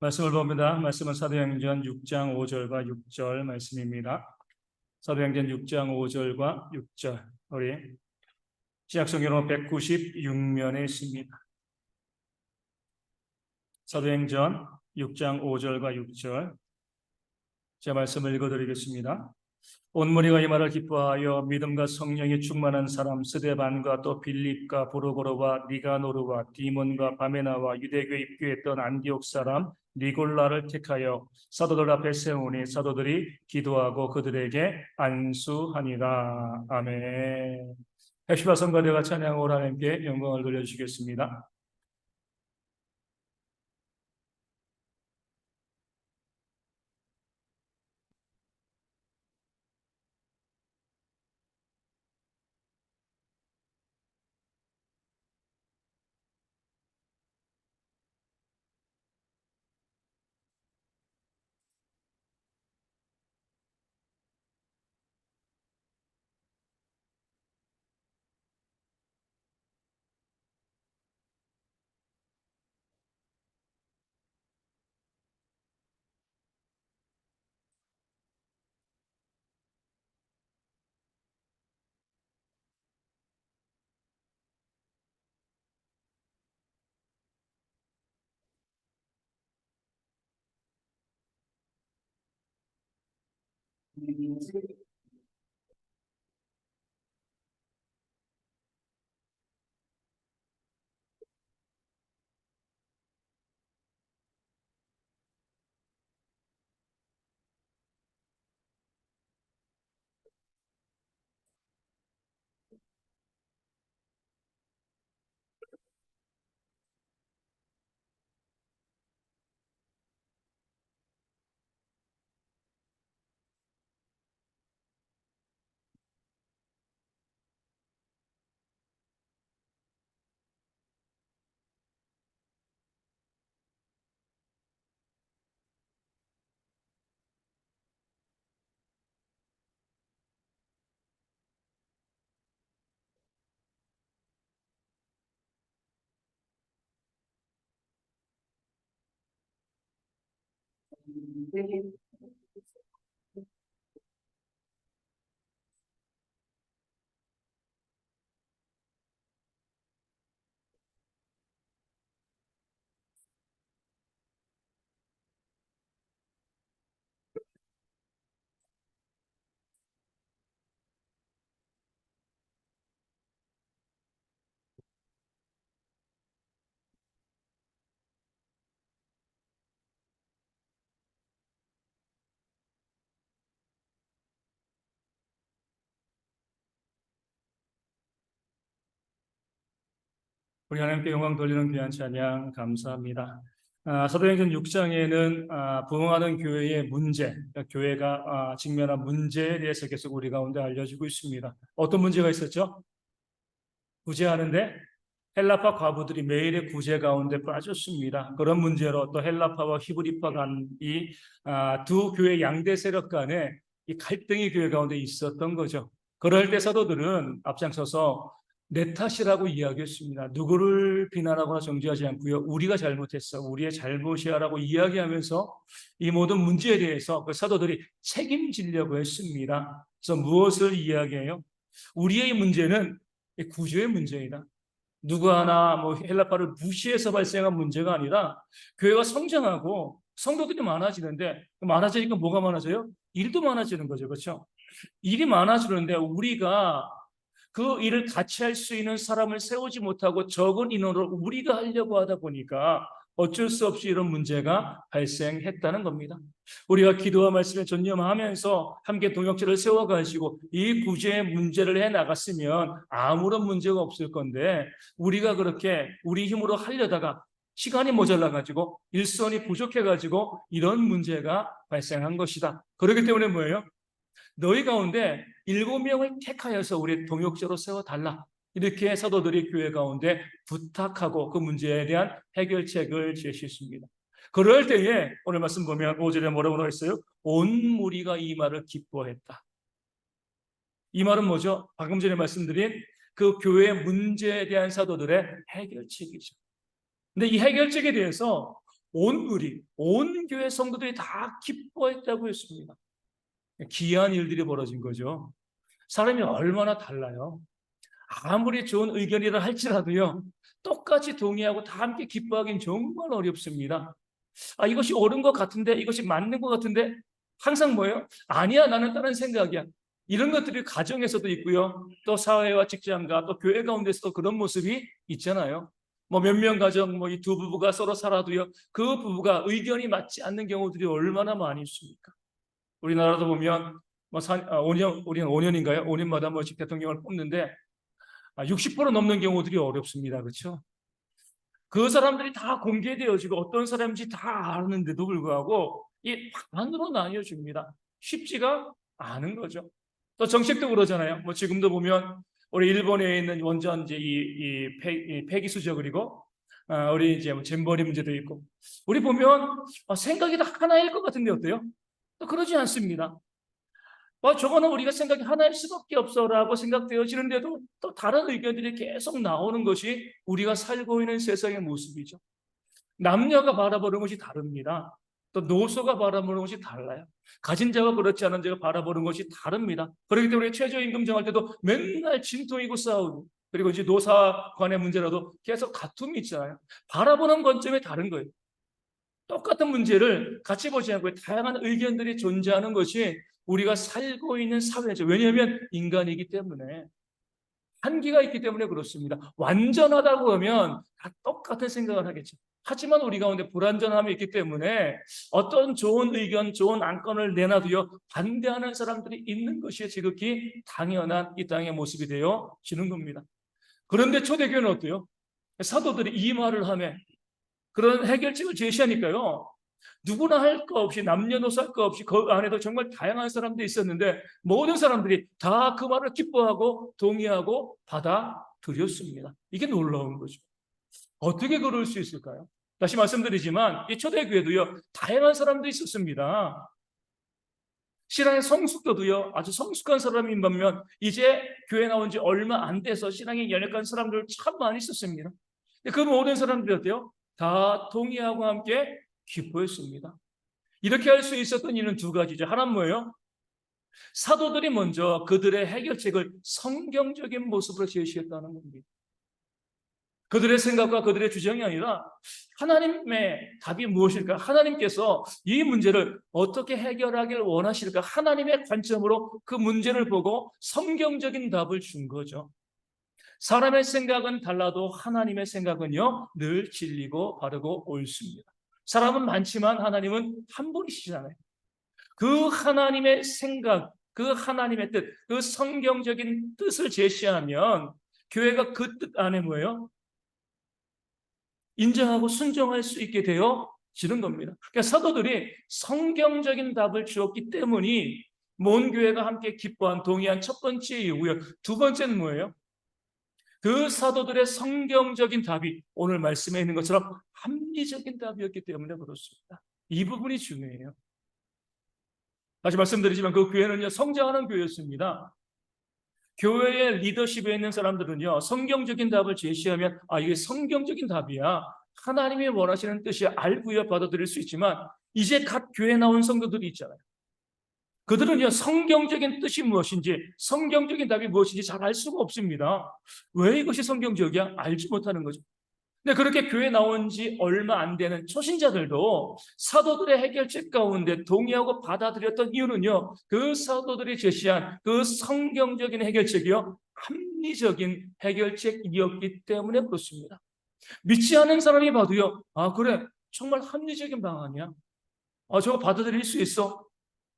말씀을 봅니다. 말씀은 사도행전 6장 5절과 6절 말씀입니다. 사도행전 6장 5절과 6절, 우리 신약성경 196면에 있습니다. 사도행전 6장 5절과 6절, 제 말씀을 읽어드리겠습니다. 온 무리가 이 말을 기뻐하여 믿음과 성령이 충만한 사람 스데반과 또 빌립과 브루고로와 니가노르와 디몬과 바메나와 유대교에 입교했던 안디옥 사람 니골라를 택하여 사도들 앞에 세우니 사도들이 기도하고 그들에게 안수하니라. 아멘. 헥시바 성가대가 찬양하고 하나님께 영광을 돌려주시겠습니다. 우리 하나님께 영광 돌리는 귀한 찬양 감사합니다. 사도행전 6장에는 부흥하는 교회의 문제, 그러니까 교회가 직면한 문제에 대해서 계속 우리 가운데 알려지고 있습니다. 어떤 문제가 있었죠? 구제하는데 헬라파 과부들이 매일의 구제 가운데 빠졌습니다. 그런 문제로 또 헬라파와 히브리파 간 이 두 교회 양대 세력 간에 이 갈등이 교회 가운데 있었던 거죠. 그럴 때 사도들은 앞장서서 내 탓이라고 이야기했습니다. 누구를 비난하거나 정죄하지 않고요. 우리가 잘못했어. 우리의 잘못이야라고 이야기하면서 이 모든 문제에 대해서 그 사도들이 책임지려고 했습니다. 그래서 무엇을 이야기해요? 우리의 문제는 구조의 문제이다. 누구 하나 헬라파를 무시해서 발생한 문제가 아니라 교회가 성장하고 성도들이 많아지는데 많아지니까 뭐가 많아져요? 일도 많아지는 거죠. 그렇죠? 일이 많아지는데 우리가 그 일을 같이 할 수 있는 사람을 세우지 못하고 적은 인원으로 우리가 하려고 하다 보니까 어쩔 수 없이 이런 문제가 발생했다는 겁니다. 우리가 기도와 말씀에 전념하면서 함께 동역자를 세워가지고 이 구제의 문제를 해나갔으면 아무런 문제가 없을 건데 우리가 그렇게 우리 힘으로 하려다가 시간이 모자라가지고 일손이 부족해가지고 이런 문제가 발생한 것이다. 그렇기 때문에 뭐예요? 너희 가운데 7명을 택하여서 우리 동역자로 세워달라. 이렇게 사도들이 교회 가운데 부탁하고 그 문제에 대한 해결책을 제시했습니다. 그럴 때에 오늘 말씀 보면 5절에 뭐라고 나와 있어요? 온 무리가 이 말을 기뻐했다. 이 말은 뭐죠? 방금 전에 말씀드린 그 교회의 문제에 대한 사도들의 해결책이죠. 근데 이 해결책에 대해서 온 교회 성도들이 다 기뻐했다고 했습니다. 기이한 일들이 벌어진 거죠. 사람이 얼마나 달라요. 아무리 좋은 의견이라 할지라도요, 똑같이 동의하고 다 함께 기뻐하기는 정말 어렵습니다. 이것이 옳은 것 같은데, 이것이 맞는 것 같은데, 항상 뭐예요? 아니야, 나는 다른 생각이야. 이런 것들이 가정에서도 있고요. 또 사회와 직장과 또 교회 가운데서도 그런 모습이 있잖아요. 뭐 몇 명 가정, 뭐 이 두 부부가 서로 살아도요, 그 부부가 의견이 맞지 않는 경우들이 얼마나 많이 있습니까? 우리나라도 보면 뭐 5년, 우리는 5년인가요? 5년마다 한 번씩 대통령을 뽑는데 60% 넘는 경우들이 어렵습니다. 그렇죠? 그 사람들이 다 공개되어지고 어떤 사람인지 다 아는데도 불구하고 이 반으로 나뉘어집니다. 쉽지가 않은 거죠. 또 정책도 그러잖아요. 뭐 지금도 보면 우리 일본에 있는 원전 이제 이 폐기수저 그리고 우리 이제 뭐 잼버리 문제도 있고 우리 보면 생각이 다 하나일 것 같은데 어때요? 또 그러지 않습니다. 저거는 우리가 생각이 하나일 수밖에 없어라고 생각되어지는데도 또 다른 의견들이 계속 나오는 것이 우리가 살고 있는 세상의 모습이죠. 남녀가 바라보는 것이 다릅니다. 또 노소가 바라보는 것이 달라요. 가진 자와 그렇지 않은 자가 바라보는 것이 다릅니다. 그렇기 때문에 최저임금 정할 때도 맨날 진통이고 싸우고 그리고 이제 노사 간의 문제라도 계속 다툼이 있잖아요. 바라보는 관점이 다른 거예요. 똑같은 문제를 같이 보지 않고 다양한 의견들이 존재하는 것이 우리가 살고 있는 사회죠. 왜냐하면 인간이기 때문에 한계가 있기 때문에 그렇습니다. 완전하다고 하면 다 똑같은 생각을 하겠죠. 하지만 우리 가운데 불완전함이 있기 때문에 어떤 좋은 의견, 좋은 안건을 내놔도요 반대하는 사람들이 있는 것이 지극히 당연한 이 땅의 모습이 되어지는 겁니다. 그런데 초대교회는 어때요? 사도들이 이 말을 하며 그런 해결책을 제시하니까요. 누구나 할 거 없이 남녀노소 할 거 없이 그 안에도 정말 다양한 사람들이 있었는데 모든 사람들이 다 그 말을 기뻐하고 동의하고 받아들였습니다. 이게 놀라운 거죠. 어떻게 그럴 수 있을까요? 다시 말씀드리지만 이 초대교회도요 다양한 사람들이 있었습니다. 신앙의 성숙도도요 아주 성숙한 사람인 반면 이제 교회 나온 지 얼마 안 돼서 신앙에 연약한 사람들 참 많이 있었습니다. 그 모든 사람들이 어때요? 다 동의하고 함께 기뻐했습니다. 이렇게 할 수 있었던 이유는 두 가지죠. 하나는 뭐예요? 사도들이 먼저 그들의 해결책을 성경적인 모습으로 제시했다는 겁니다. 그들의 생각과 그들의 주장이 아니라 하나님의 답이 무엇일까? 하나님께서 이 문제를 어떻게 해결하길 원하실까? 하나님의 관점으로 그 문제를 보고 성경적인 답을 준 거죠. 사람의 생각은 달라도 하나님의 생각은요 늘 진리고 바르고 옳습니다. 사람은 많지만 하나님은 한 분이시잖아요. 그 하나님의 생각, 그 하나님의 뜻, 그 성경적인 뜻을 제시하면 교회가 그 뜻 안에 뭐예요? 인정하고 순종할 수 있게 되어지는 겁니다. 그러니까 사도들이 성경적인 답을 주었기 때문이 모든 교회가 함께 기뻐한 동의한 첫 번째 이유고요. 두 번째는 뭐예요? 그 사도들의 성경적인 답이 오늘 말씀에 있는 것처럼 합리적인 답이었기 때문에 그렇습니다. 이 부분이 중요해요. 다시 말씀드리지만 그 교회는요 성장하는 교회였습니다. 교회의 리더십에 있는 사람들은요 성경적인 답을 제시하면 이게 성경적인 답이야 하나님이 원하시는 뜻이 알고야 받아들일 수 있지만 이제 갓 교회 나온 성도들이 있잖아요. 그들은요 성경적인 뜻이 무엇인지 성경적인 답이 무엇인지 잘 알 수가 없습니다. 왜 이것이 성경적이야? 알지 못하는 거죠. 근데 그렇게 교회 나온 지 얼마 안 되는 초신자들도 사도들의 해결책 가운데 동의하고 받아들였던 이유는요. 그 사도들이 제시한 그 성경적인 해결책이요. 합리적인 해결책이었기 때문에 그렇습니다. 믿지 않는 사람이 봐도요. 그래. 정말 합리적인 방안이야. 저거 받아들일 수 있어.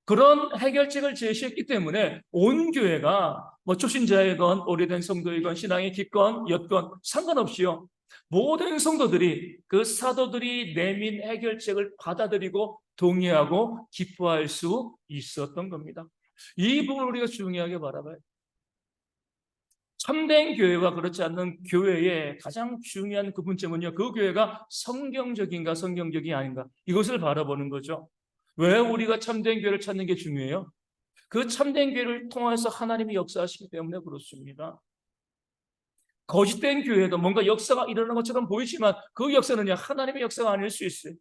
그런 해결책을 제시했기 때문에 온 교회가 뭐 초신자이건 오래된 성도이건 신앙이 깊건 옅건 상관없이요. 모든 성도들이 그 사도들이 내민 해결책을 받아들이고 동의하고 기뻐할 수 있었던 겁니다. 이 부분을 우리가 중요하게 바라봐요. 참된 교회와 그렇지 않는 교회의 가장 중요한 구분점은요. 그 교회가 성경적인가 성경적이 아닌가 이것을 바라보는 거죠. 왜 우리가 참된 교회를 찾는 게 중요해요? 그 참된 교회를 통해서 하나님이 역사하시기 때문에 그렇습니다. 거짓된 교회도 뭔가 역사가 일어나는 것처럼 보이지만 그 역사는요 하나님의 역사가 아닐 수 있어요.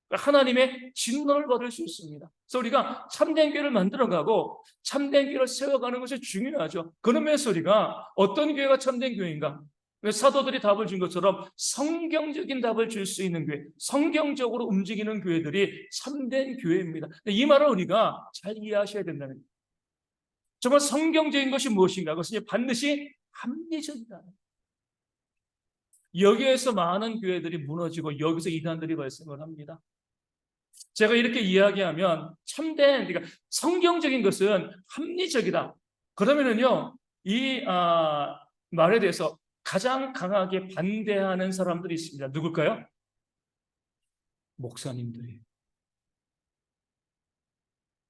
하나님의 진노를 받을 수 있습니다. 그래서 우리가 참된 교회를 만들어가고 참된 교회를 세워가는 것이 중요하죠. 그런 면에서 우리가 어떤 교회가 참된 교회인가? 사도들이 답을 준 것처럼 성경적인 답을 줄 수 있는 교회, 성경적으로 움직이는 교회들이 참된 교회입니다. 이 말을 우리가 잘 이해하셔야 된다는 거예요. 정말 성경적인 것이 무엇인가? 그것은 반드시 합리적이다. 여기에서 많은 교회들이 무너지고 여기서 이단들이 발생을 합니다. 제가 이렇게 이야기하면 참된, 그러니까 성경적인 것은 합리적이다. 그러면은요, 이 말에 대해서 가장 강하게 반대하는 사람들이 있습니다. 누굴까요? 목사님들이.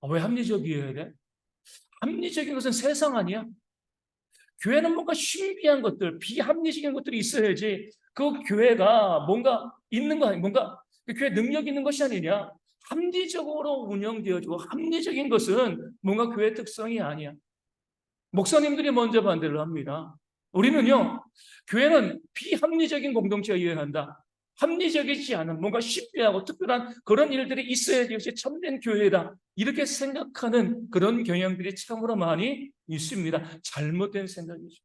왜 합리적이어야 돼? 합리적인 것은 세상 아니야? 교회는 뭔가 신비한 것들, 비합리적인 것들이 있어야지 그 교회가 뭔가 있는 거 아니야? 뭔가 그 교회 능력 있는 것이 아니냐? 합리적으로 운영되어지고 합리적인 것은 뭔가 교회 특성이 아니야. 목사님들이 먼저 반대를 합니다. 우리는요, 교회는 비합리적인 공동체여야 한다. 합리적이지 않은 뭔가 신비하고 특별한 그런 일들이 있어야지 이것이 참된 교회다. 이렇게 생각하는 그런 경향들이 참으로 많이 있습니다. 잘못된 생각이죠.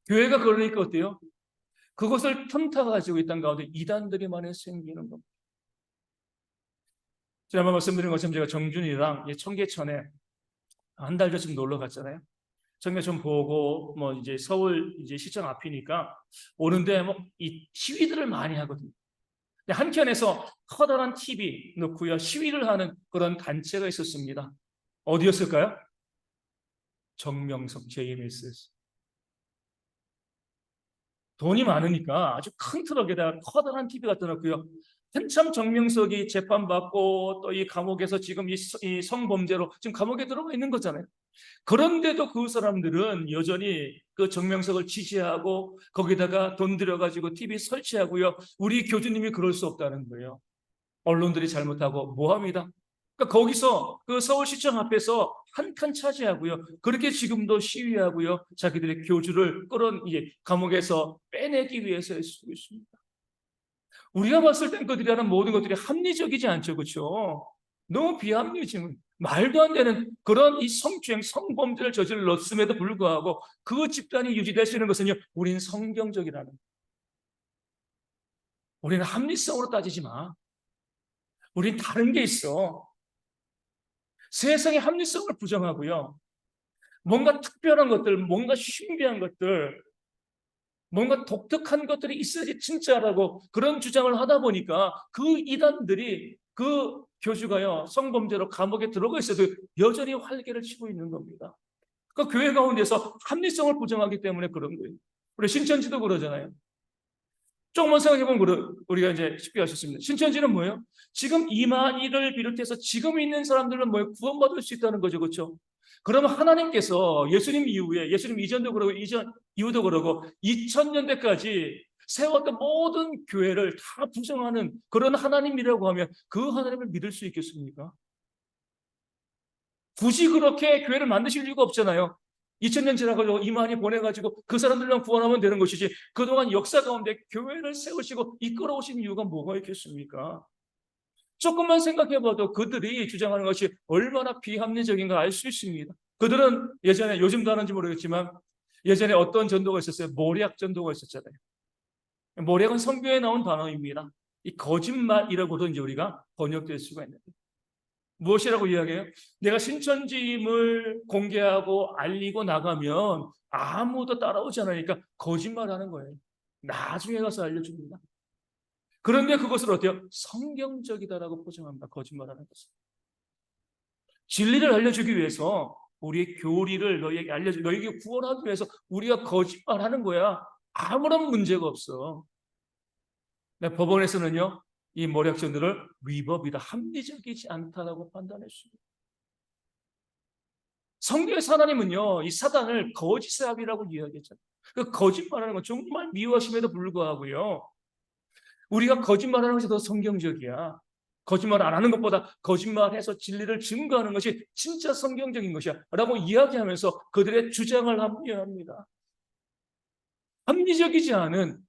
교회가 그러니까 어때요? 그것을 틈타가지고 있던 가운데 이단들이 많이 생기는 겁니다. 지난번 말씀드린 것처럼 제가 정준이랑 청계천에 한 달 전쯤 놀러 갔잖아요. 청계천 보고 뭐 이제 서울 이제 시청 앞이니까 오는데 뭐 이 시위들을 많이 하거든요. 근데 한켠에서 커다란 TV 놓고요 시위를 하는 그런 단체가 있었습니다. 어디였을까요? 정명석 JMS. 돈이 많으니까 아주 큰 트럭에다가 커다란 TV 갖다 놓고요. 한참 정명석이 재판받고 또 이 감옥에서 지금 이 성범죄로 지금 감옥에 들어가 있는 거잖아요. 그런데도 그 사람들은 여전히 그 정명석을 지지하고 거기다가 돈 들여가지고 TV 설치하고요. 우리 교주님이 그럴 수 없다는 거예요. 언론들이 잘못하고 모함이다. 그러니까 거기서 그 서울시청 앞에서 한 칸 차지하고요. 그렇게 지금도 시위하고요. 자기들의 교주를 이제 감옥에서 빼내기 위해서 쓰고 있습니다. 우리가 봤을 땐 그들이 하는 모든 것들이 합리적이지 않죠. 그렇죠? 너무 비합리적인 말도 안 되는 그런 이 성추행, 성범죄를 저질렀음에도 불구하고 그 집단이 유지될 수 있는 것은요. 우리는 성경적이라는 거예요. 우리는 합리성으로 따지지 마. 우린 다른 게 있어. 세상의 합리성을 부정하고요. 뭔가 특별한 것들, 뭔가 신비한 것들, 뭔가 독특한 것들이 있어야지 진짜라고 그런 주장을 하다 보니까 그 이단들이 그 교주가요 성범죄로 감옥에 들어가 있어도 여전히 활개를 치고 있는 겁니다. 그 교회 가운데서 합리성을 부정하기 때문에 그런 거예요. 우리 신천지도 그러잖아요. 조금만 생각해보면 우리가 이제 쉽게 하셨습니다. 신천지는 뭐예요? 지금 이만희를 비롯해서 지금 있는 사람들은 뭐예요? 구원받을 수 있다는 거죠. 그렇죠? 그러면 하나님께서 예수님 이후에, 예수님 이전도 그러고, 이후도 그러고, 2000년대까지 세웠던 모든 교회를 다 부정하는 그런 하나님이라고 하면 그 하나님을 믿을 수 있겠습니까? 굳이 그렇게 교회를 만드실 이유가 없잖아요. 2000년 지나가지고 이만희 보내가지고 그 사람들만 구원하면 되는 것이지 그동안 역사 가운데 교회를 세우시고 이끌어오신 이유가 뭐가 있겠습니까? 조금만 생각해봐도 그들이 주장하는 것이 얼마나 비합리적인가 알 수 있습니다. 그들은 예전에 요즘도 하는지 모르겠지만 예전에 어떤 전도가 있었어요? 모략 전도가 있었잖아요. 모략은 성경에 나온 단어입니다. 이 거짓말이라고도 이제 우리가 번역될 수가 있는데 무엇이라고 이야기해요? 내가 신천지임을 공개하고 알리고 나가면 아무도 따라오지 않으니까 거짓말하는 거예요. 나중에 가서 알려줍니다. 그런데 그것을 어때요? 성경적이다라고 포장합니다. 거짓말하는 것을. 진리를 알려주기 위해서 우리의 교리를 너희에게 너희에게 구원하기 위해서 우리가 거짓말하는 거야. 아무런 문제가 없어. 법원에서는요. 이 모략전들을 위법이다, 합리적이지 않다라고 판단했습니다. 성경에서 하나님은요, 이 사단을 거짓의 아비라고 이야기했잖아요. 그 거짓말하는 건 정말 미워하심에도 불구하고요. 우리가 거짓말하는 것이 더 성경적이야. 거짓말 안 하는 것보다 거짓말해서 진리를 증거하는 것이 진짜 성경적인 것이야. 라고 이야기하면서 그들의 주장을 합리화합니다. 합리적이지 않은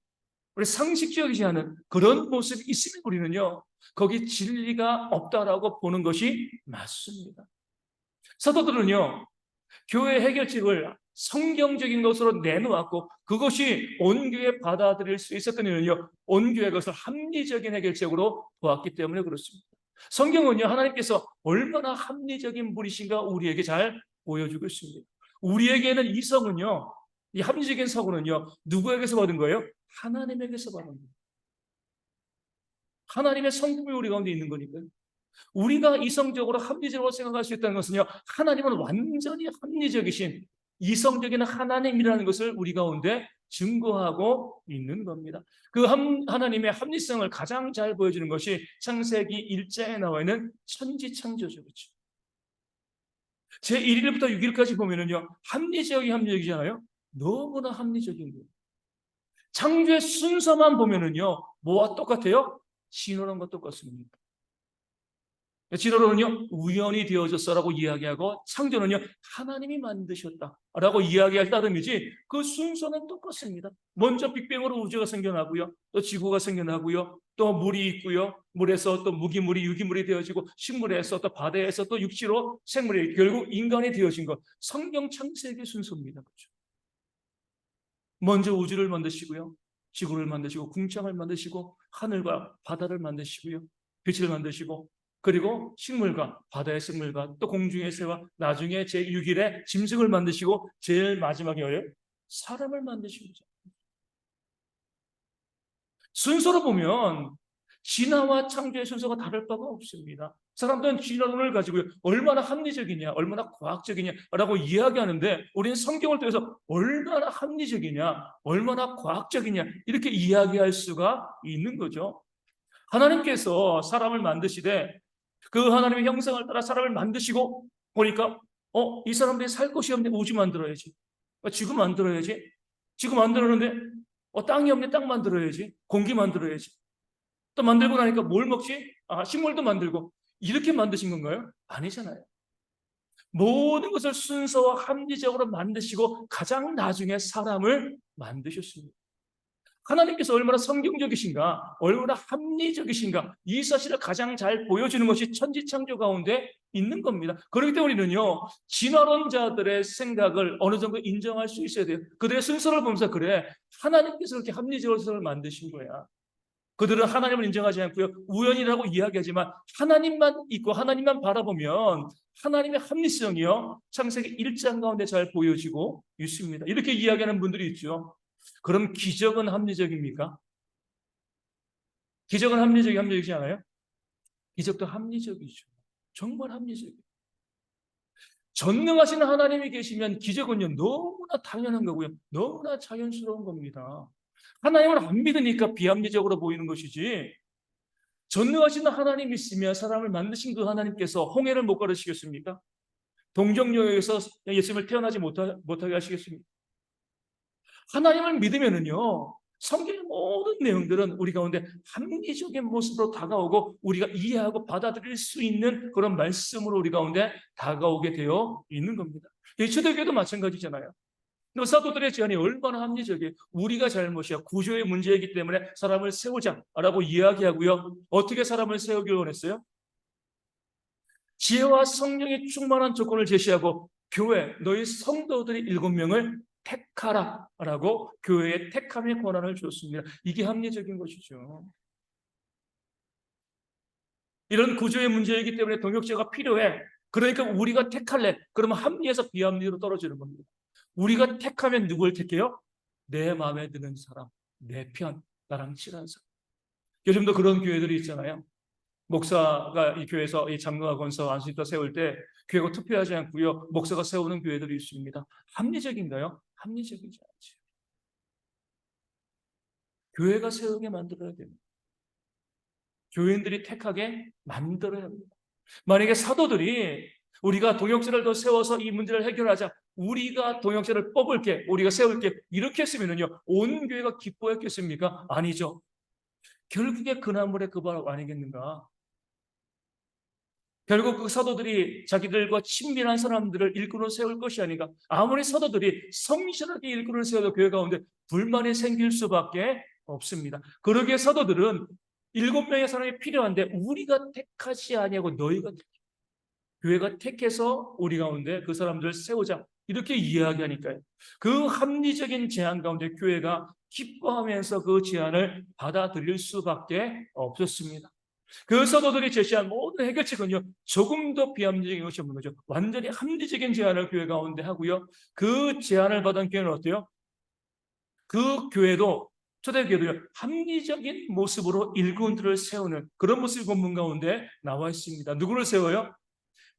우리 상식적이지 않은 그런 모습이 있으면 우리는요, 거기 진리가 없다라고 보는 것이 맞습니다. 사도들은요, 교회 해결책을 성경적인 것으로 내놓았고 그것이 온 교회 받아들일 수 있었던 이유는요, 온 교회가 그것을 합리적인 해결책으로 보았기 때문에 그렇습니다. 성경은요, 하나님께서 얼마나 합리적인 분이신가 우리에게 잘 보여주고 있습니다. 우리에게는 이 성은요, 이 합리적인 성은요, 누구에게서 받은 거예요? 하나님에게서 받은 거예요. 하나님의 성품이 우리 가운데 있는 거니까요. 우리가 이성적으로 합리적으로 생각할 수 있다는 것은요, 하나님은 완전히 합리적이신 이성적인 하나님이라는 것을 우리 가운데 증거하고 있는 겁니다. 그 하나님의 합리성을 가장 잘 보여주는 것이 창세기 1장에 나와 있는 천지창조죠. 그렇죠? 제1일부터 6일까지 보면은요, 합리적이잖아요. 너무나 합리적인 거예요. 창조의 순서만 보면은요, 뭐와 똑같아요? 진화론과 똑같습니다. 진화론은요, 우연이 되어졌어라고 이야기하고, 창조는요, 하나님이 만드셨다라고 이야기할 따름이지, 그 순서는 똑같습니다. 먼저 빅뱅으로 우주가 생겨나고요, 또 지구가 생겨나고요, 또 물이 있고요, 물에서 또 무기물이 유기물이 되어지고, 식물에서 또 바다에서 또 육지로 생물이, 결국 인간이 되어진 것, 성경 창세기 순서입니다. 그렇죠? 먼저 우주를 만드시고요, 지구를 만드시고, 궁창을 만드시고, 하늘과 바다를 만드시고요, 빛을 만드시고, 그리고 식물과 바다의 생물과 또 공중의 새와 나중에 제6일에 짐승을 만드시고 제일 마지막에 사람을 만드신 거죠. 순서로 보면 진화와 창조의 순서가 다를 바가 없습니다. 사람들은 진화론을 가지고 얼마나 합리적이냐, 얼마나 과학적이냐라고 이야기하는데, 우리는 성경을 통해서 얼마나 합리적이냐, 얼마나 과학적이냐 이렇게 이야기할 수가 있는 거죠. 하나님께서 사람을 만드시되 그 하나님의 형상을 따라 사람을 만드시고 보니까 이 사람들이 살 곳이 없네. 우주 만들어야지. 지구 만들어야지. 지구 만들었는데 땅이 없네. 땅 만들어야지. 공기 만들어야지. 또 만들고 나니까 뭘 먹지? 식물도 만들고. 이렇게 만드신 건가요? 아니잖아요. 모든 것을 순서와 합리적으로 만드시고 가장 나중에 사람을 만드셨습니다. 하나님께서 얼마나 성경적이신가, 얼마나 합리적이신가, 이 사실을 가장 잘 보여주는 것이 천지창조 가운데 있는 겁니다. 그렇기 때문에 우리는요, 진화론자들의 생각을 어느 정도 인정할 수 있어야 돼요. 그들의 순서를 보면서, 그래, 하나님께서 그렇게 합리적으로 만드신 거야. 그들은 하나님을 인정하지 않고요, 우연이라고 이야기하지만 하나님만 있고 하나님만 바라보면 하나님의 합리성이요, 창세기 1장 가운데 잘 보여지고 있습니다. 이렇게 이야기하는 분들이 있죠. 그럼 기적은 합리적입니까? 기적은 합리적이지 않아요? 기적도 합리적이죠. 정말 합리적이에요. 전능하신 하나님이 계시면 기적은요, 너무나 당연한 거고요, 너무나 자연스러운 겁니다. 하나님을 안 믿으니까 비합리적으로 보이는 것이지, 전능하신 하나님이 있으면 사람을 만드신 그 하나님께서 홍해를 못 가르치겠습니까? 동정여에서 예수님을 태어나지 못하게 하시겠습니까? 하나님을 믿으면은요, 성경의 모든 내용들은 우리 가운데 합리적인 모습으로 다가오고 우리가 이해하고 받아들일 수 있는 그런 말씀으로 우리 가운데 다가오게 되어 있는 겁니다. 초대교회도 마찬가지잖아요. 사도들의 제안이 얼마나 합리적이에요. 우리가 잘못이야, 구조의 문제이기 때문에 사람을 세우자라고 이야기하고요, 어떻게 사람을 세우길 원했어요? 지혜와 성령이 충만한 조건을 제시하고, 교회, 너희 성도들이 7명을 택하라라고 교회의 택함의 권한을 줬습니다. 이게 합리적인 것이죠. 이런 구조의 문제이기 때문에 동역자가 필요해. 그러니까 우리가 택할래. 그러면 합리에서 비합리로 떨어지는 겁니다. 우리가 택하면 누굴 택해요? 내 마음에 드는 사람, 내 편, 나랑 친한 사람. 요즘도 그런 교회들이 있잖아요. 목사가 이 교회에서 이 장로와 권사 안수집사 세울 때 교회가 투표하지 않고요, 목사가 세우는 교회들이 있습니다. 합리적인가요? 합리적이지 않죠. 교회가 세우게 만들어야 됩니다. 교인들이 택하게 만들어야 합니다. 만약에 사도들이 우리가 동역자를 더 세워서 이 문제를 해결하자, 우리가 동역자를 뽑을게, 우리가 세울게, 이렇게 했으면요, 온 교회가 기뻐했겠습니까? 아니죠. 결국에 그 나물의 그 밥 아니겠는가? 결국 그 사도들이 자기들과 친밀한 사람들을 일꾼으로 세울 것이 아닌가? 아무리 사도들이 성실하게 일꾼을 세워도 교회 가운데 불만이 생길 수밖에 없습니다. 그러기에 사도들은 7명의 사람이 필요한데 우리가 택하지 아니하고 너희가 교회가 택해서 우리 가운데 그 사람들을 세우자 이렇게 이야기하니까요. 그 합리적인 제안 가운데 교회가 기뻐하면서 그 제안을 받아들일 수밖에 없었습니다. 그 사도들이 제시한 모든 해결책은요, 조금 더 비합리적인 것이 없는 거죠. 완전히 합리적인 제안을 교회 가운데 하고요. 그 제안을 받은 교회는 어때요? 그 교회도, 초대교회도요, 합리적인 모습으로 일꾼들을 세우는 그런 모습이 본문 가운데 나와 있습니다. 누구를 세워요?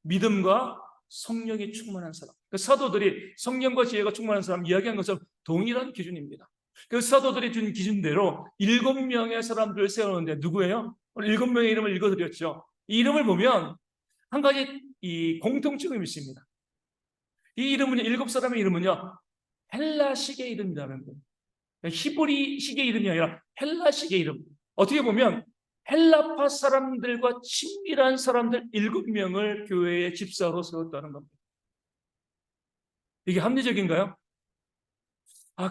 믿음과 성령이 충만한 사람. 그 사도들이 성령과 지혜가 충만한 사람 이야기한 것처럼 동일한 기준입니다. 그 사도들이 준 기준대로 7명의 사람들을 세우는데 누구예요? 오늘 7명의 이름을 읽어드렸죠. 이 이름을 보면 한 가지 이 공통점이 있습니다. 이 이름은요, 7사람의 이름은요, 헬라식의 이름이라는 거예요. 히브리식의 이름이 아니라 헬라식의 이름. 어떻게 보면 헬라파 사람들과 친밀한 사람들 7명을 교회의 집사로 세웠다는 겁니다. 이게 합리적인가요?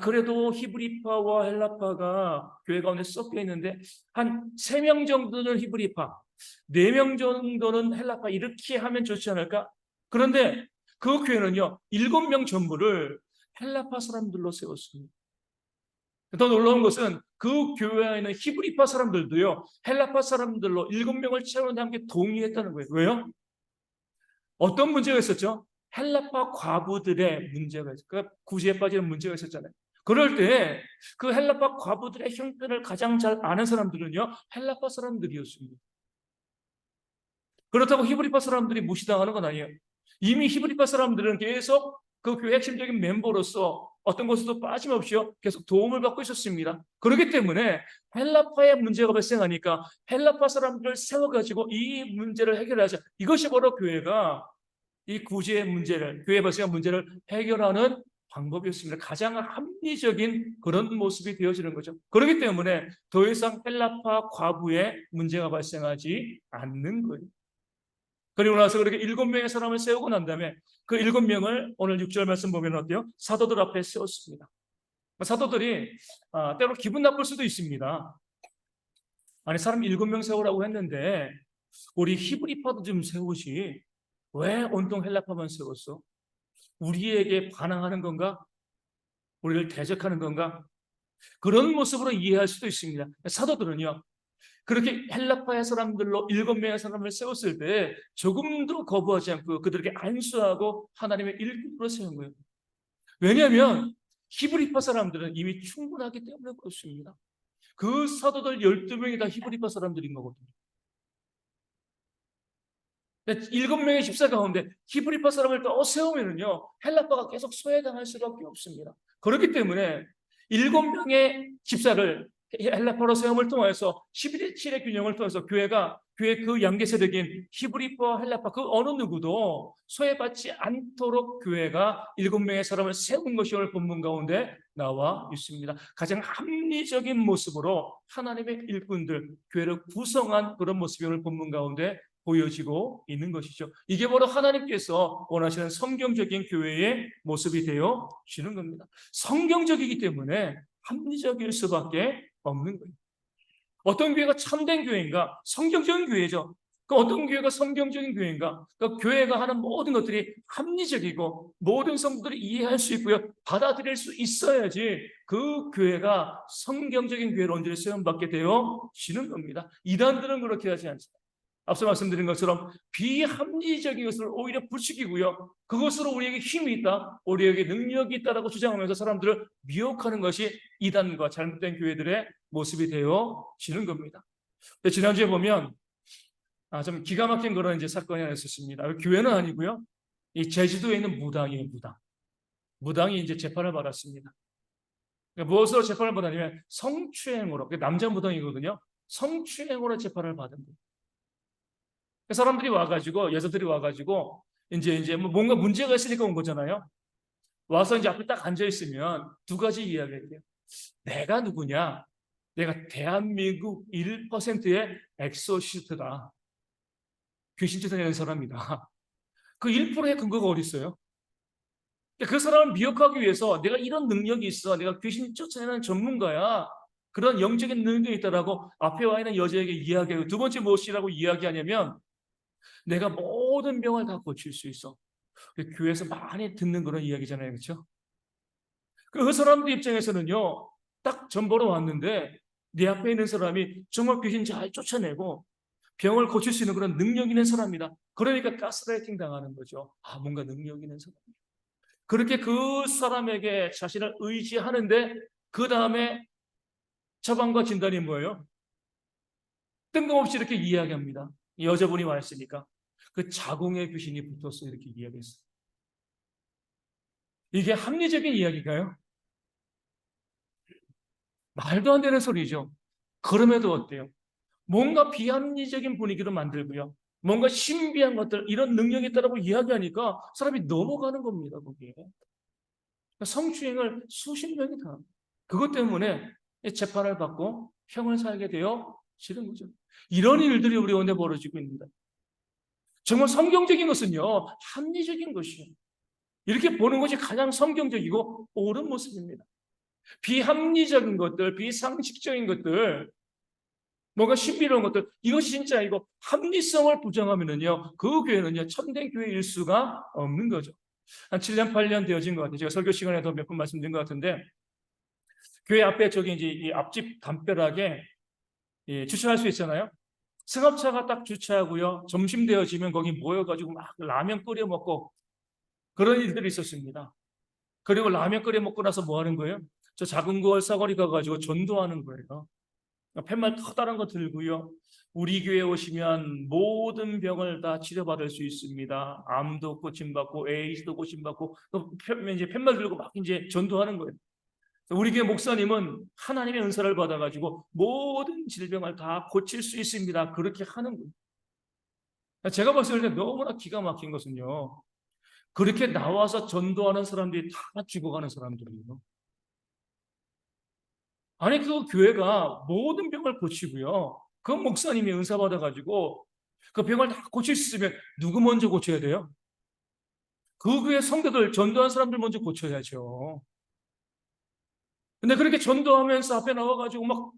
그래도 히브리파와 헬라파가 교회 가운데 섞여 있는데 한 3명 정도는 히브리파, 4명 정도는 헬라파 이렇게 하면 좋지 않을까? 그런데 그 교회는요, 7명 전부를 헬라파 사람들로 세웠습니다. 더 놀라운 것은 그 교회 안에 히브리파 사람들도요, 헬라파 사람들로 7명을 채우는데 함께 동의했다는 거예요. 왜요? 어떤 문제가 있었죠? 헬라파 과부들의 문제가 있었어요. 그러니까 구제에 빠지는 문제가 있었잖아요. 그럴 때 그 헬라파 과부들의 형편을 가장 잘 아는 사람들은요, 헬라파 사람들이었습니다. 그렇다고 히브리파 사람들이 무시당하는 건 아니에요. 이미 히브리파 사람들은 계속 그 교회 핵심적인 멤버로서 어떤 것에도 빠짐없이 계속 도움을 받고 있었습니다. 그렇기 때문에 헬라파의 문제가 발생하니까 헬라파 사람들을 세워가지고 이 문제를 해결하자. 이것이 바로 교회가 이 구제의 문제를, 교회에 발생한 문제를 해결하는 방법이었습니다. 가장 합리적인 그런 모습이 되어지는 거죠. 그렇기 때문에 더 이상 헬라파 과부의 문제가 발생하지 않는 거예요. 그리고 나서 그렇게 7명의 사람을 세우고 난 다음에 그 7명을 오늘 6절 말씀 보면 어때요? 사도들 앞에 세웠습니다. 사도들이 때로 기분 나쁠 수도 있습니다. 아니 사람 7명 세우라고 했는데 우리 히브리파도 좀 세우지 왜 온통 헬라파만 세웠어? 우리에게 반항하는 건가? 우리를 대적하는 건가? 그런 모습으로 이해할 수도 있습니다. 사도들은요, 그렇게 헬라파의 사람들로 7명의 사람을 세웠을 때 조금도 거부하지 않고 그들에게 안수하고 하나님의 일꾼으로 세운 거예요. 왜냐하면 히브리파 사람들은 이미 충분하기 때문에 그렇습니다. 그 사도들 12명이 다 히브리파 사람들인 거거든요. 7명의 집사 가운데 히브리파 사람을 더 세우면은요, 헬라파가 계속 소외당할 수밖에 없습니다. 그렇기 때문에 7명의 집사를 헬라파로 세움을 통해서 11대7의 균형을 통해서 교회 그 양계 세력인 히브리파와 헬라파 그 어느 누구도 소외받지 않도록 교회가 7명의 사람을 세운 것이 오늘 본문 가운데 나와 있습니다. 가장 합리적인 모습으로 하나님의 일꾼들, 교회를 구성한 그런 모습이 오늘 본문 가운데 보여지고 있는 것이죠. 이게 바로 하나님께서 원하시는 성경적인 교회의 모습이 되어지는 겁니다. 성경적이기 때문에 합리적일 수밖에 없는 거예요. 어떤 교회가 참된 교회인가? 성경적인 교회죠. 그 어떤 교회가 성경적인 교회인가? 그 교회가 하는 모든 것들이 합리적이고 모든 성도들이 이해할 수 있고요. 받아들일 수 있어야지 그 교회가 성경적인 교회로 언제를 세움받게 되어지는 겁니다. 이단들은 그렇게 하지 않습니다. 앞서 말씀드린 것처럼 비합리적인 것을 오히려 부추기고요. 그것으로 우리에게 힘이 있다, 우리에게 능력이 있다라고 주장하면서 사람들을 미혹하는 것이 이단과 잘못된 교회들의 모습이 되어지는 겁니다. 지난주에 보면 좀 기가 막힌 그런 이제 사건이 하나 있었습니다. 교회는 아니고요. 이 제주도에 있는 무당이에요, 무당. 무당이 이제 재판을 받았습니다. 그러니까 무엇으로 재판을 받았냐면 성추행으로, 남자 무당이거든요. 성추행으로 재판을 받은 거예요. 사람들이 와가지고, 여자들이 와가지고, 이제 뭐 뭔가 문제가 있으니까 온 거잖아요. 와서 이제 앞에 딱 앉아있으면 두 가지 이야기를 해요. 내가 누구냐? 내가 대한민국 1%의 엑소시스트다. 귀신 쫓아내는 사람이다. 그 1%의 근거가 어디 있어요? 그 사람을 미혹하기 위해서 내가 이런 능력이 있어. 내가 귀신 쫓아내는 전문가야. 그런 영적인 능력이 있다라고 앞에 와 있는 여자에게 이야기하고, 두 번째 무엇이라고 이야기하냐면 내가 모든 병을 다 고칠 수 있어. 교회에서 많이 듣는 그런 이야기잖아요. 그렇죠? 그 사람들 입장에서는요, 딱 전보러 왔는데 내 앞에 있는 사람이 정말 귀신 잘 쫓아내고 병을 고칠 수 있는 그런 능력 있는 사람이다. 그러니까 가스라이팅 당하는 거죠. 아, 뭔가 능력 있는 사람. 그렇게 그 사람에게 자신을 의지하는데 그 다음에 처방과 진단이 뭐예요? 뜬금없이 이렇게 이야기합니다. 여자분이 와 있으니까 그 자궁에 귀신이 붙었어, 이렇게 이야기했어요. 이게 합리적인 이야기가요? 말도 안 되는 소리죠. 그럼에도 어때요? 뭔가 비합리적인 분위기로 만들고요. 뭔가 신비한 것들, 이런 능력이 있다고 이야기하니까 사람이 넘어가는 겁니다, 거기에. 성추행을 수십 명이 다. 그것 때문에 재판을 받고 형을 살게 되어 지는 거죠. 이런 일들이 우리 가운데 벌어지고 있습니다. 정말 성경적인 것은요, 합리적인 것이에요. 이렇게 보는 것이 가장 성경적이고 옳은 모습입니다. 비합리적인 것들, 비상식적인 것들, 뭔가 신비로운 것들, 이것이 진짜 이거 합리성을 부정하면은요, 그 교회는요, 참된 교회일 수가 없는 거죠. 한 7년, 8년 되어진 것 같아요. 제가 설교 시간에도 몇 번 말씀드린 것 같은데, 교회 앞에 저기 이제 이 앞집 담벼락에 주차할 수 있잖아요. 승합차가 딱 주차하고요, 점심 되어지면 거기 모여가지고 막 라면 끓여 먹고 그런 일들이 있었습니다. 그리고 라면 끓여 먹고 나서 뭐 하는 거예요? 저 작은 걸 사거리 가가지고 전도하는 거예요. 팻말 커다란 거 들고요. 우리 교회 오시면 모든 병을 다 치료받을 수 있습니다. 암도 고침받고 에이즈도 고침받고 또 이제 팻말 들고 막 이제 전도하는 거예요. 우리 교회 목사님은 하나님의 은사를 받아가지고 모든 질병을 다 고칠 수 있습니다. 그렇게 하는 거예요. 제가 봤을 때 너무나 기가 막힌 것은요, 그렇게 나와서 전도하는 사람들이 다 죽어가는 사람들이에요. 아니, 그 교회가 모든 병을 고치고요, 그 목사님이 은사 받아가지고 그 병을 다 고칠 수 있으면 누구 먼저 고쳐야 돼요? 그 교회 성도들, 전도한 사람들 먼저 고쳐야죠. 근데 그렇게 전도하면서 앞에 나와가지고 막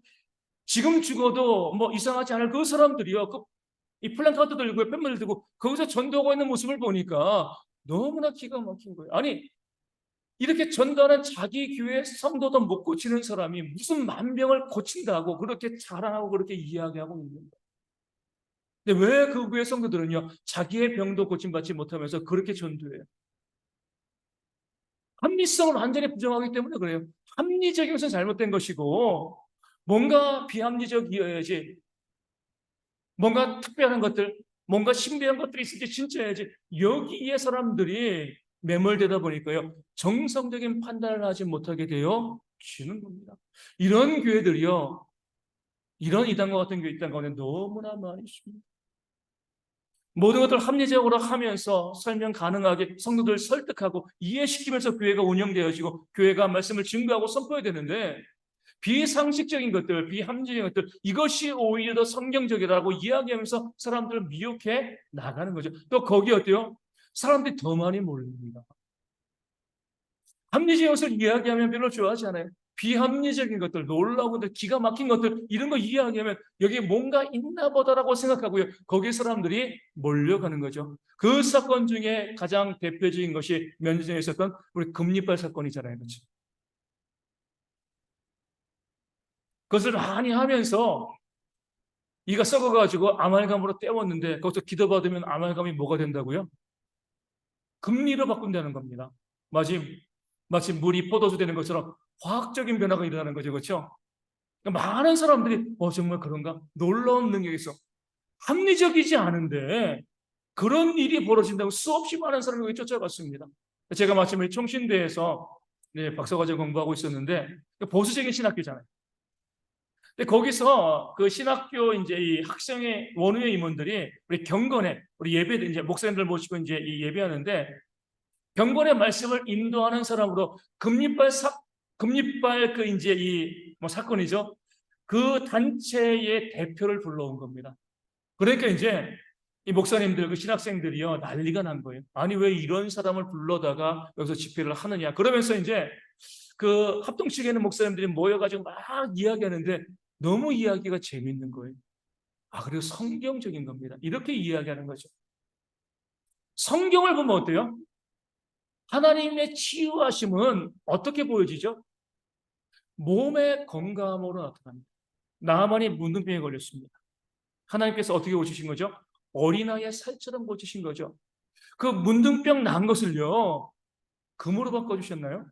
지금 죽어도 뭐 이상하지 않을 그 사람들이요, 이 플랜카드 들고 펜을 들고 거기서 전도하고 있는 모습을 보니까 너무나 기가 막힌 거예요. 아니, 이렇게 전도하는 자기 교회 성도도 못 고치는 사람이 무슨 만병을 고친다고 그렇게 자랑하고 그렇게 이야기하고 있는 거예요. 근데 왜 그 교회 성도들은요, 자기의 병도 고침받지 못하면서 그렇게 전도해요? 합리성을 완전히 부정하기 때문에 그래요. 합리적인 것은 잘못된 것이고 뭔가 비합리적이어야지, 뭔가 특별한 것들, 뭔가 신비한 것들이 있을지 진짜야지, 여기에 사람들이 매몰되다 보니까요, 정성적인 판단을 하지 못하게 되어 지는 겁니다. 이런 교회들이요, 이런 이단과 같은 교회 있다는 가운데 너무나 많이 있습니다. 모든 것들 합리적으로 하면서 설명 가능하게 성도들 설득하고 이해시키면서 교회가 운영되어지고 교회가 말씀을 증거하고 선포해야 되는데, 비상식적인 것들, 비합리적인 것들, 이것이 오히려 더 성경적이라고 이야기하면서 사람들을 미혹해 나가는 거죠. 또 거기 어때요? 사람들이 더 많이 몰립니다. 합리적인 것을 이야기하면 별로 좋아하지 않아요. 비합리적인 것들, 놀라운 것들, 기가 막힌 것들, 이런 거 이야기하면 여기에 뭔가 있나 보다라고 생각하고요, 거기에 사람들이 몰려가는 거죠. 그 사건 중에 가장 대표적인 것이 몇 년 전에 있었던 우리 금리빨 사건이잖아요. 그렇죠? 그것을 많이 하면서 이가 썩어가지고 아말감으로 때웠는데 거기서 기도받으면 아말감이 뭐가 된다고요? 금리로 바꾼다는 겁니다. 마치 물이 포도주 되는 것처럼 과학적인 변화가 일어나는 거죠. 그렇죠? 그러니까 많은 사람들이 정말 그런가? 놀라운 능력이 있어. 합리적이지 않은데 그런 일이 벌어진다고 수없이 많은 사람이 쫓아갔습니다. 제가 마침 총신대에서 박사과정 공부하고 있었는데 보수적인 신학교잖아요. 근데 거기서 그 신학교 이제 이 학생의 원우의 임원들이 우리 경건에 우리 예배 이제 목사님들 모시고 이제 이 예배하는데, 경건의 말씀을 인도하는 사람으로 금리빨 그 이제 이 뭐 사건이죠. 그 단체의 대표를 불러온 겁니다. 그러니까 이제 이 목사님들 그 신학생들이요, 난리가 난 거예요. 아니, 왜 이런 사람을 불러다가 여기서 집회를 하느냐. 그러면서 이제 그 합동측에 있는 목사님들이 모여가지고 막 이야기하는데 너무 이야기가 재밌는 거예요. 그리고 성경적인 겁니다. 이렇게 이야기하는 거죠. 성경을 보면 어때요? 하나님의 치유하심은 어떻게 보여지죠? 몸의 건강으로 나타납니다. 나만이 문둥병에 걸렸습니다. 하나님께서 어떻게 고치신 거죠? 어린아이의 살처럼 고치신 거죠. 그 문둥병 난 것을요, 금으로 바꿔주셨나요?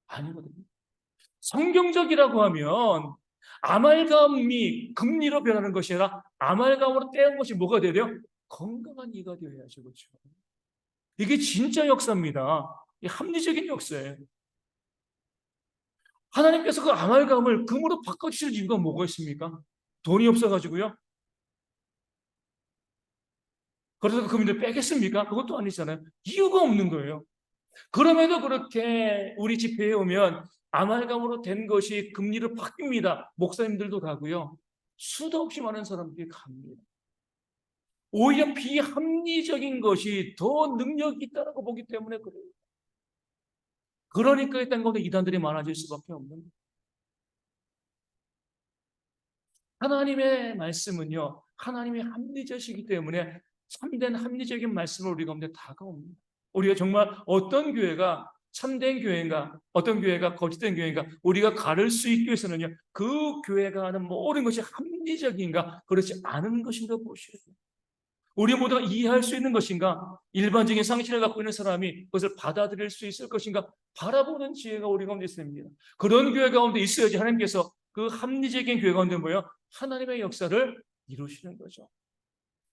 아니거든요. 성경적이라고 하면 아말감이 금리로 변하는 것이 아니라 아말감으로 떼은 것이 뭐가 돼야 돼요? 건강한 이가 되어야죠. 그렇죠? 이게 진짜 역사입니다. 이 합리적인 역사예요. 하나님께서 그 아말감을 금으로 바꿔주실 이유가 뭐가 있습니까? 돈이 없어가지고요. 그래서 그 금을 빼겠습니까? 그것도 아니잖아요. 이유가 없는 거예요. 그럼에도 그렇게 우리 집회에 오면 아말감으로 된 것이 금리로 바뀝니다. 목사님들도 가고요. 수도 없이 많은 사람들이 갑니다. 오히려 비합리적인 것이 더 능력이 있다고 보기 때문에 그래요. 그러니까 이 땅 가운데 이단들이 많아질 수밖에 없는 거예요. 하나님의 말씀은요, 하나님의 합리적이기 때문에 참된 합리적인 말씀을 우리 가운데 다가옵니다. 우리가 정말 어떤 교회가 참된 교회인가, 어떤 교회가 거짓된 교회인가, 우리가 가를 수 있기 위해서는요, 그 교회가 하는 모든 것이 합리적인가, 그렇지 않은 것인가 보셔야 돼요. 우리 모두가 이해할 수 있는 것인가, 일반적인 상식을 갖고 있는 사람이 그것을 받아들일 수 있을 것인가, 바라보는 지혜가 우리 가운데 있습니다. 그런 교회 가운데 있어야지 하나님께서 그 합리적인 교회 가운데 뭐예요? 하나님의 역사를 이루시는 거죠.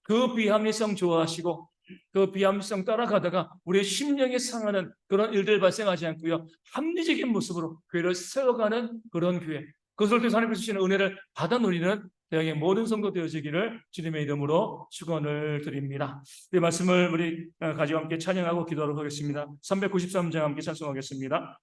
그 비합리성 좋아하시고 그 비합리성 따라가다가 우리의 심령이 상하는 그런 일들 발생하지 않고요, 합리적인 모습으로 교회를 세워가는 그런 교회, 그것을 통해서 하나님께서 주시는 은혜를 받아 누리는 대학의 모든 성도 되어지기를 주님의 이름으로 축원을 드립니다. 이 말씀을 우리 가지고 함께 찬양하고 기도하도록 하겠습니다. 393장 함께 찬송하겠습니다.